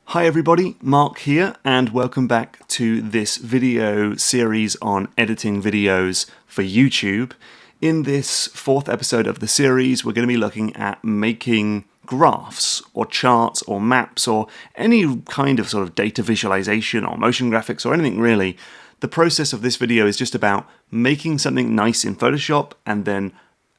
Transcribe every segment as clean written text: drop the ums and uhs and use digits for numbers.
Hi everybody, Mark here, and welcome back to this video series on editing videos for YouTube. In this fourth episode of the series, we're going to be looking at making graphs or charts or maps or any kind of sort of data visualization or motion graphics or anything really. The process of this video is just about making something nice in Photoshop and then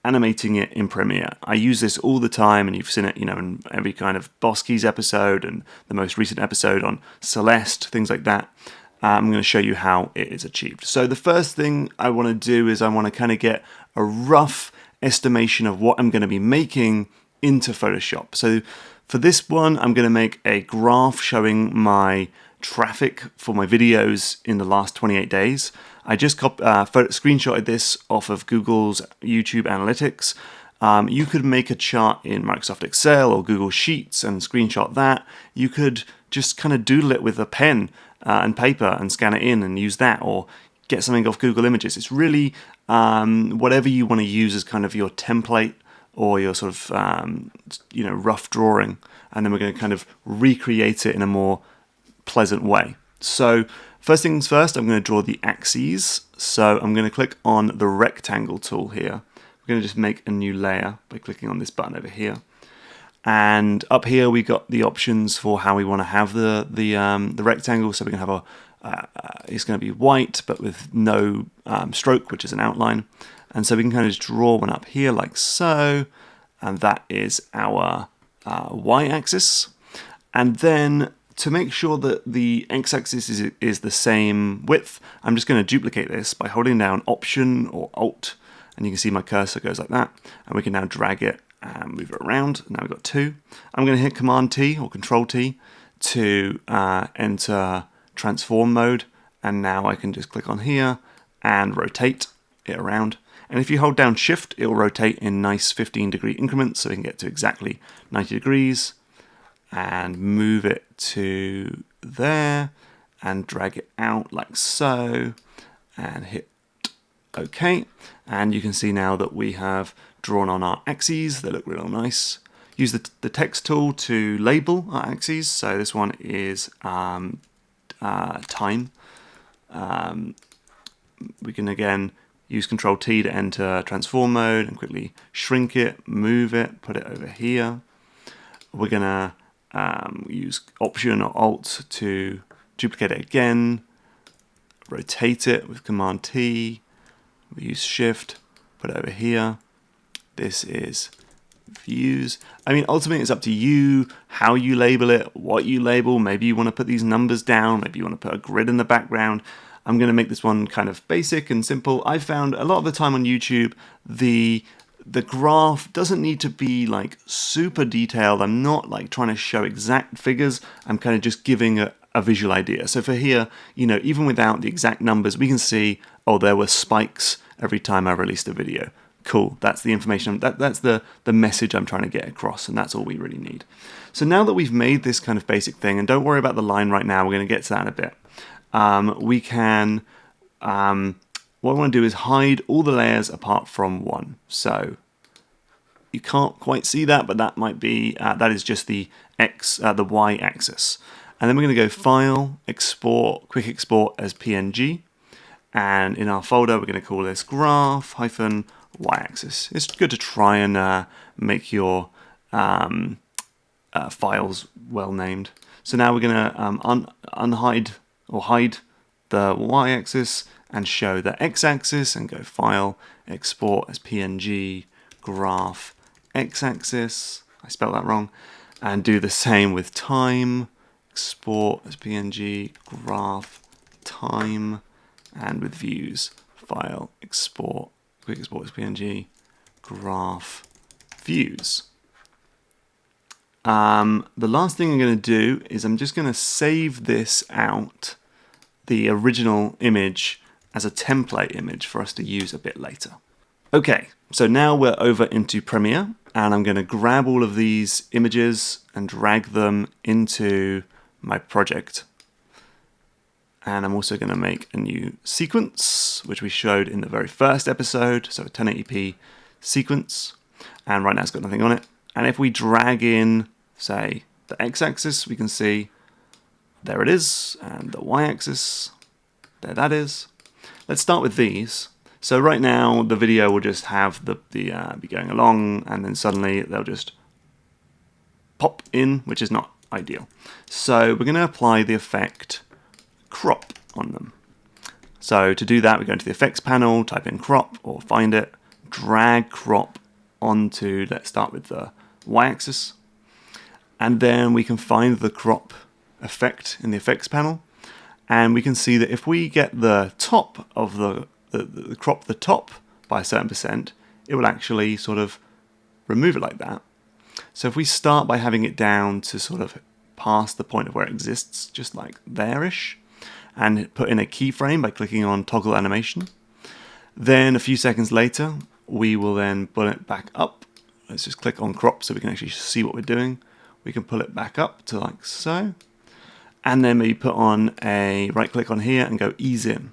animating it in Premiere. I use this all the time, and you've seen it, in every kind of Boss Keys episode and the most recent episode on Celeste, things like that. I'm going to show you how it is achieved. So the first thing I want to do is I want to kind of get a rough estimation of what I'm going to be making into Photoshop. So for this one, I'm going to make a graph showing my traffic for my videos in the last 28 days. I just screenshotted this off of Google's YouTube Analytics. You could make a chart in Microsoft Excel or Google Sheets and screenshot that. You could just kind of doodle it with a pen and paper and scan it in and use that, or get something off Google Images. It's really whatever you want to use as kind of your template or your sort of rough drawing, and then we're going to kind of recreate it in a more pleasant way. So first things first, I'm going to draw the axes. So I'm going to click on the rectangle tool here. We're going to just make a new layer by clicking on this button over here. And up here we got the options for how we want to have the rectangle. So we can have it's going to be white but with no stroke, which is an outline. And so we can kind of just draw one up here like so, and that is our y-axis. And then to make sure that the x-axis is the same width, I'm just going to duplicate this by holding down Option or Alt, and you can see my cursor goes like that, and we can now drag it and move it around. Now we've got two. I'm going to hit Command T or Control T to enter transform mode, and now I can just click on here and rotate it around. And if you hold down Shift, it will rotate in nice 15-degree increments, so we can get to exactly 90 degrees. And move it to there and drag it out like so and hit OK. And you can see now that we have drawn on our axes. They look real nice. Use the text tool to label our axes. So this one is time. We can again use Control T to enter transform mode and quickly shrink it, move it, put it over here. We're going to use Option or Alt to duplicate it again, rotate it with Command T, we use Shift, put it over here. This is views. I mean, ultimately it's up to you how you label it, what you label. Maybe you want to put these numbers down, maybe you want to put a grid in the background. I'm going to make this one kind of basic and simple. I found a lot of the time on YouTube, the graph doesn't need to be like super detailed. I'm not like trying to show exact figures. I'm kind of just giving a visual idea. So for here, even without the exact numbers, we can see, oh, there were spikes every time I released a video. Cool, that's the information, that's the message I'm trying to get across, and that's all we really need. So now that we've made this kind of basic thing, and don't worry about the line right now, we're going to get to that in a bit, we can, what I want to do is hide all the layers apart from one. So you can't quite see that, but that might be, that is just the y-axis. And then we're going to go File, Export, Quick Export as PNG. And in our folder, we're going to call this graph y-axis. It's good to try and make your files well named. So now we're going to unhide or hide the y-axis and show the x-axis and go File, Export as PNG, Graph, x-axis. I spelled that wrong. And do the same with time, Export as PNG, Graph, time, and with views, File, Export, Quick Export as PNG, Graph, Views. The last thing I'm going to do is I'm just going to save this out, the original image, as a template image for us to use a bit later. Okay, so now we're over into Premiere, and I'm going to grab all of these images and drag them into my project. And I'm also going to make a new sequence, which we showed in the very first episode, so a 1080p sequence. And right now it's got nothing on it. And if we drag in, say, the x-axis, we can see There it is, and the y-axis, there that is. Let's start with these. So right now the video will just have be going along, and then suddenly they'll just pop in, which is not ideal. So we're going to apply the effect crop on them. So to do that, we go into the effects panel, type in crop or find it, drag crop onto, let's start with the y-axis, and then we can find the crop effect in the effects panel, and we can see that if we get the top of the crop the top by a certain percent, it will actually sort of remove it like that. So if we start by having it down to sort of past the point of where it exists, just like there-ish, and put in a keyframe by clicking on toggle animation, then a few seconds later we will then pull it back up. Let's just click on crop so we can actually see what we're doing. We can pull it back up to like so, and then maybe put on a right click on here and go ease in.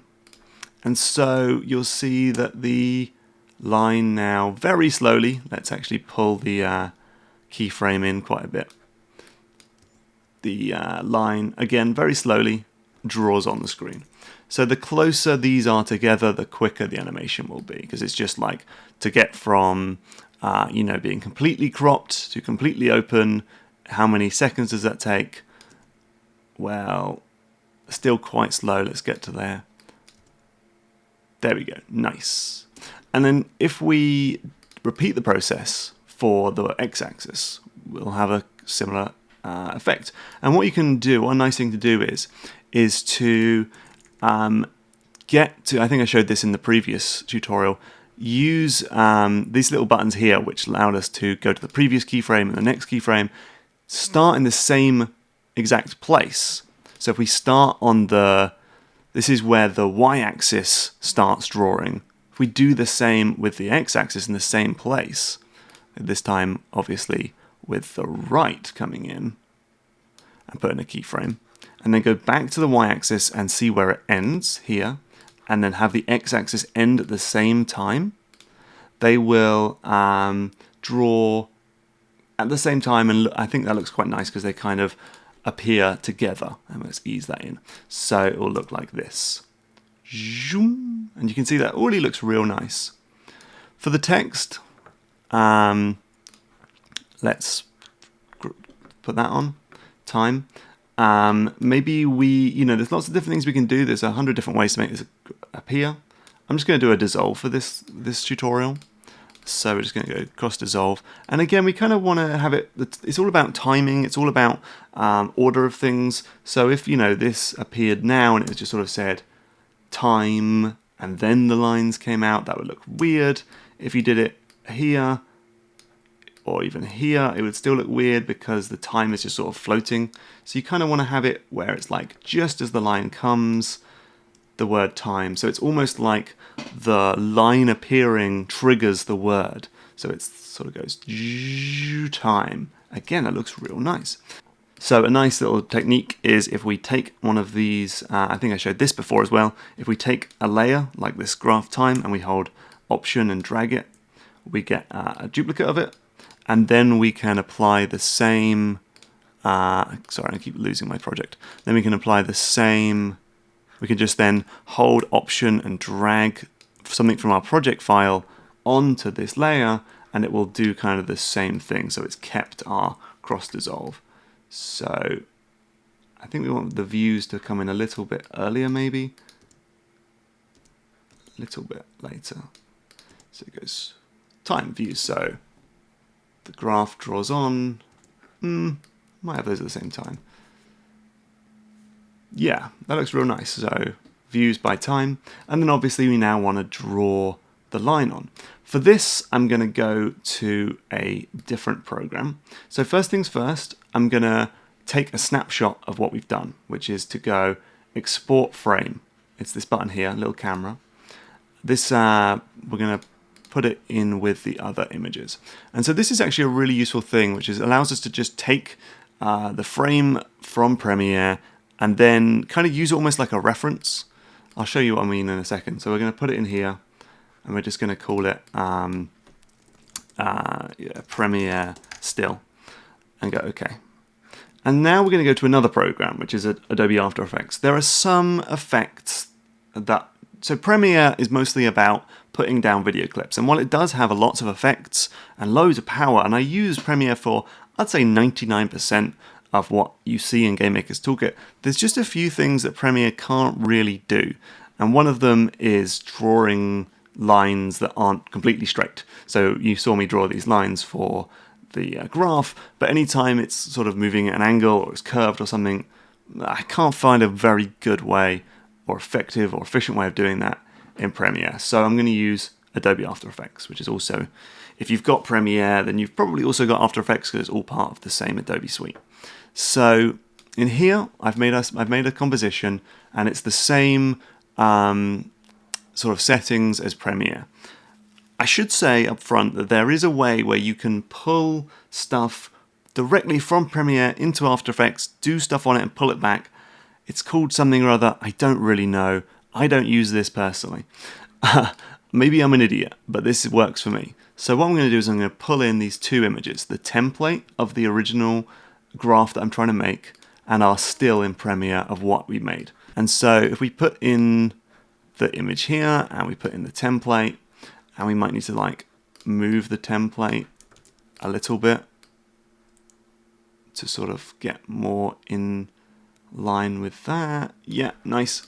And so you'll see that the line now very slowly, let's actually pull the keyframe in quite a bit. The line, again, very slowly draws on the screen. So the closer these are together, the quicker the animation will be, because it's just like to get from being completely cropped to completely open. How many seconds does that take? Well, still quite slow. Let's get to there. There we go. Nice. And then if we repeat the process for the x-axis, we'll have a similar effect. And what you can do, one nice thing to do is to get to, I think I showed this in the previous tutorial, use these little buttons here, which allowed us to go to the previous keyframe and the next keyframe, start in the same exact place. So if we start on this is where the y-axis starts drawing. If we do the same with the x-axis in the same place, this time obviously with the right coming in, and put in a keyframe, and then go back to the y-axis and see where it ends here, and then have the x-axis end at the same time, they will draw at the same time, and I think that looks quite nice because they kind of appear together. And let's ease that in. So it will look like this. And you can see that already looks real nice. For the text, let's put that on, time. Maybe there's lots of different things we can do. There's 100 different ways to make this appear. I'm just going to do a dissolve for this tutorial. So we're just going to go cross dissolve. And again, we kind of want to have it's all about timing. It's all about order of things. So if, this appeared now and it just sort of said time and then the lines came out, that would look weird. If you did it here or even here, it would still look weird because the time is just sort of floating. So you kind of want to have it where it's like just as the line comes, the word time. So it's almost like the line appearing triggers the word. So it sort of goes time. Again, that looks real nice. So a nice little technique is if we take one of these, I think I showed this before as well, if we take a layer like this graph time and we hold Option and drag it, we get a duplicate of it, and then we can apply the same, sorry, I keep losing my project. Then we can apply the same, we can just then hold Option and drag something from our project file onto this layer, and it will do kind of the same thing. So it's kept our cross dissolve. So I think we want the views to come in a little bit earlier, maybe a little bit later. So it goes time views. So the graph draws on. Might have those at the same time. Yeah, that looks real nice. So views by time, and then obviously we now want to draw the line on. For this, I'm going to go to a different program. So first things first, I'm going to take a snapshot of what we've done, which is to go export frame. It's this button here, little camera. This we're going to put it in with the other images. And so this is actually a really useful thing, which is allows us to just take the frame from Premiere and then kind of use it almost like a reference. I'll show you what I mean in a second. So we're going to put it in here, and we're just going to call it Premiere still, and go OK. And now we're going to go to another program, which is Adobe After Effects. There are some effects that... So Premiere is mostly about putting down video clips. And while it does have lots of effects and loads of power, and I use Premiere for, I'd say 99% of what you see in GameMaker's Toolkit, there's just a few things that Premiere can't really do. And one of them is drawing lines that aren't completely straight. So you saw me draw these lines for the graph, but anytime it's sort of moving at an angle or it's curved or something, I can't find a very good way or effective or efficient way of doing that in Premiere. So I'm going to use Adobe After Effects, which is also, if you've got Premiere, then you've probably also got After Effects because it's all part of the same Adobe suite. So in here, I've made a composition, and it's the same sort of settings as Premiere. I should say up front that there is a way where you can pull stuff directly from Premiere into After Effects, do stuff on it and pull it back. It's called something or other, I don't really know. I don't use this personally. Maybe I'm an idiot, but this works for me. So what I'm going to do is I'm going to pull in these two images, the template of the original graph that I'm trying to make and our still in Premiere of what we made. And so if we put in the image here and we put in the template, and we might need to like move the template a little bit to sort of get more in line with that. Yeah, nice.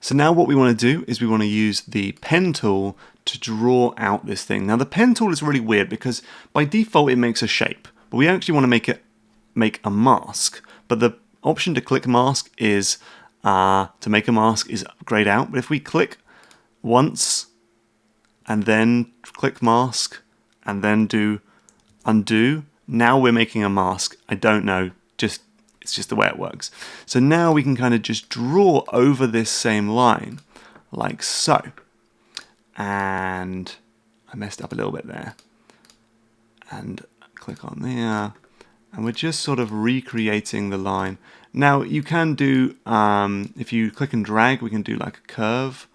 So now what we want to do is we want to use the pen tool to draw out this thing. Now the pen tool is really weird because by default it makes a shape, but we actually want to make a mask. But the option to click mask is to make a mask is grayed out. But if we click once and then click mask and then do undo, now we're making a mask. I don't know, it's just the way it works. So now we can kind of just draw over this same line like so. And I messed up a little bit there. And click on there. And we're just sort of recreating the line. Now you can do, if you click and drag, we can do like a curve,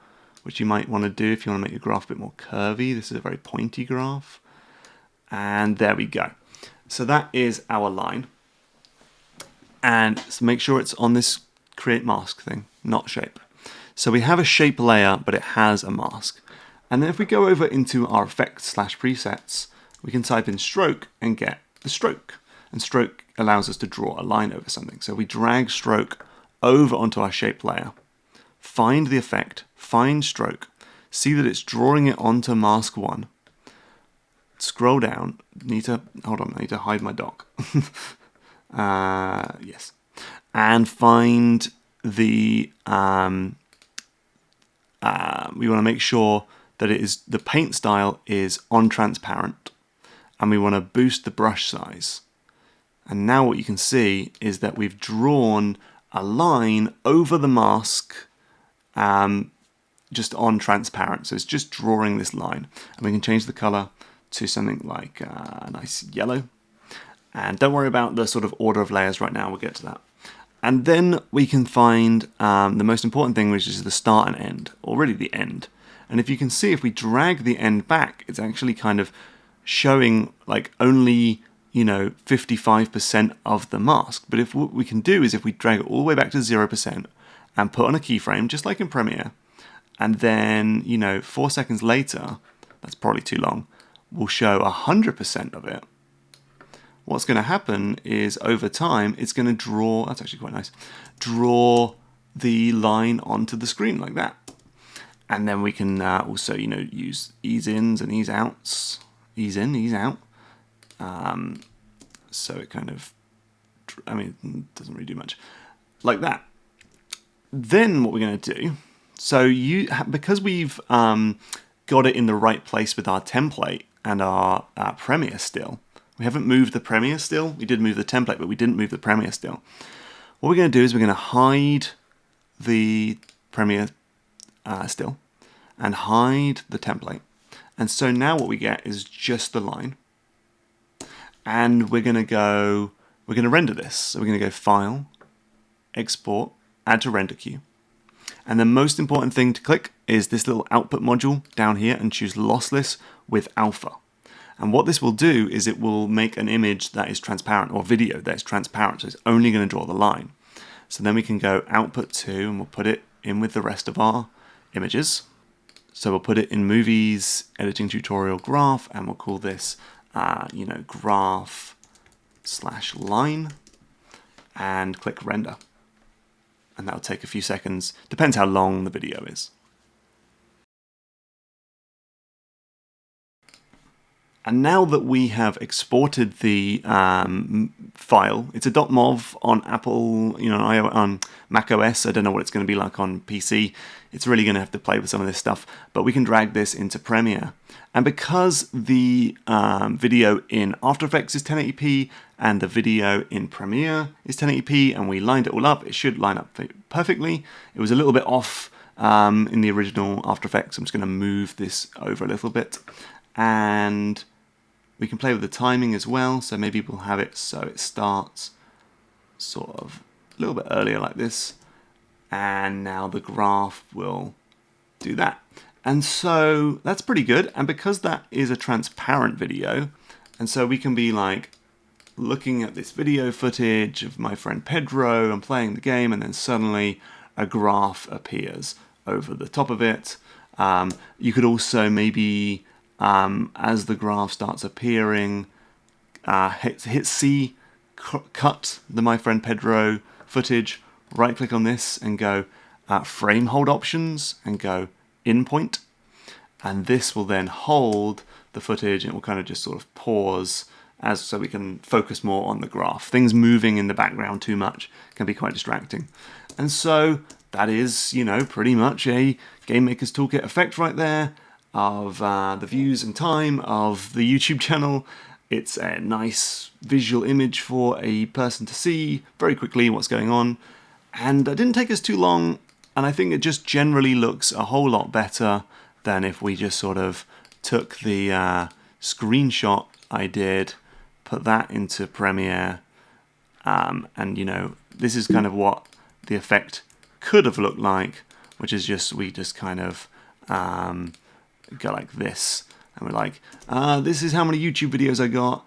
which you might want to do if you want to make your graph a bit more curvy. This is a very pointy graph. And there we go. So that is our line. And so make sure it's on this create mask thing, not shape. So we have a shape layer, but it has a mask. And then if we go over into our effects / presets, we can type in stroke and get the stroke. And stroke allows us to draw a line over something. So we drag stroke over onto our shape layer, find the effect, find stroke, see that it's drawing it onto mask 1. Scroll down, hold on, I need to hide my dock. Yes. And find the, we want to make sure that the paint style is on transparent, and we want to boost the brush size. And now what you can see is that we've drawn a line over the mask just on transparent. So it's just drawing this line. And we can change the color to something like a nice yellow. And don't worry about the sort of order of layers right now, we'll get to that. And then we can find the most important thing, which is the start and end, or really the end. And if you can see, if we drag the end back, it's actually kind of showing like only 55% of the mask. But if what we can do is if we drag it all the way back to 0% and put on a keyframe, just like in Premiere, and then 4 seconds later, that's probably too long, we'll show 100% of it. What's going to happen is over time, it's going to draw, that's actually quite nice, draw the line onto the screen like that. And then we can also, use ease ins and ease outs, ease in, ease out. So it kind of, it doesn't really do much like that. Then what we're going to do, so because we've got it in the right place with our template and our Premiere still, we haven't moved the Premiere still. We did move the template, but we didn't move the Premiere still. What we're going to do is we're going to hide the Premiere still and hide the template. And so now what we get is just the line. And we're going to render this. So we're going to go File, Export, Add to Render Queue. And the most important thing to click is this little output module down here and choose Lossless with Alpha. And what this will do is it will make an image that is transparent, or video that is transparent, so it's only going to draw the line. So then we can go output to, and we'll put it in with the rest of our images. So we'll put it in movies, editing tutorial graph, and we'll call this, graph/line, and click render. And that'll take a few seconds, depends how long the video is. And now that we have exported the file, it's a .mov on Apple, on Mac OS. I don't know what it's going to be like on PC. It's really going to have to play with some of this stuff. But we can drag this into Premiere. And because the video in After Effects is 1080p and the video in Premiere is 1080p, and we lined it all up, it should line up perfectly. It was a little bit off in the original After Effects. I'm just going to move this over a little bit. And we can play with the timing as well, so maybe we'll have it so it starts sort of a little bit earlier like this, and now the graph will do that. And so that's pretty good, and because that is a transparent video, and so we can be like looking at this video footage of my friend Pedro and playing the game, and then suddenly a graph appears over the top of it. You could also maybe as the graph starts appearing, hit C, cut the My Friend Pedro footage, right click on this and go frame hold options and go in point. And this will then hold the footage, and it will kind of just sort of pause so we can focus more on the graph. Things moving in the background too much can be quite distracting. And so that is, pretty much a Game Maker's Toolkit effect right there, of the views and time of the YouTube channel. It's a nice visual image for a person to see very quickly what's going on. And it didn't take us too long, and I think it just generally looks a whole lot better than if we just sort of took the screenshot I did, put that into Premiere, and this is kind of what the effect could have looked like, which is we just kind of go like this, and we're like, this is how many YouTube videos I got.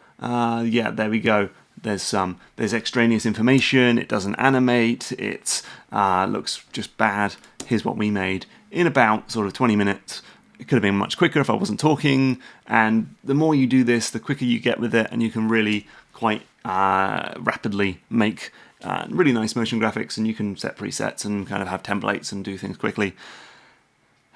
Yeah, there we go. There's extraneous information. It doesn't animate. It looks just bad. Here's what we made in about sort of 20 minutes. It could have been much quicker if I wasn't talking. And the more you do this, the quicker you get with it, and you can really quite rapidly make really nice motion graphics, and you can set presets and kind of have templates and do things quickly.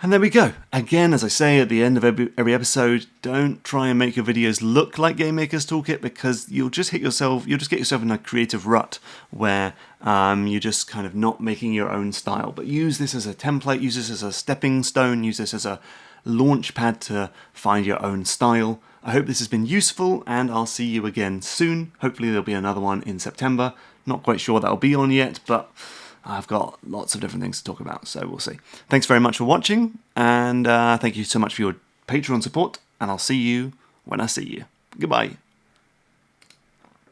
And there we go. Again, as I say at the end of every episode, don't try and make your videos look like Game Maker's Toolkit, because you'll just get yourself in a creative rut where you're just kind of not making your own style. But use this as a template, use this as a stepping stone, use this as a launch pad to find your own style. I hope this has been useful, and I'll see you again soon. Hopefully there'll be another one in September. Not quite sure that'll be on yet, but I've got lots of different things to talk about, so we'll see. Thanks very much for watching, and thank you so much for your Patreon support, and I'll see you when I see you. Goodbye.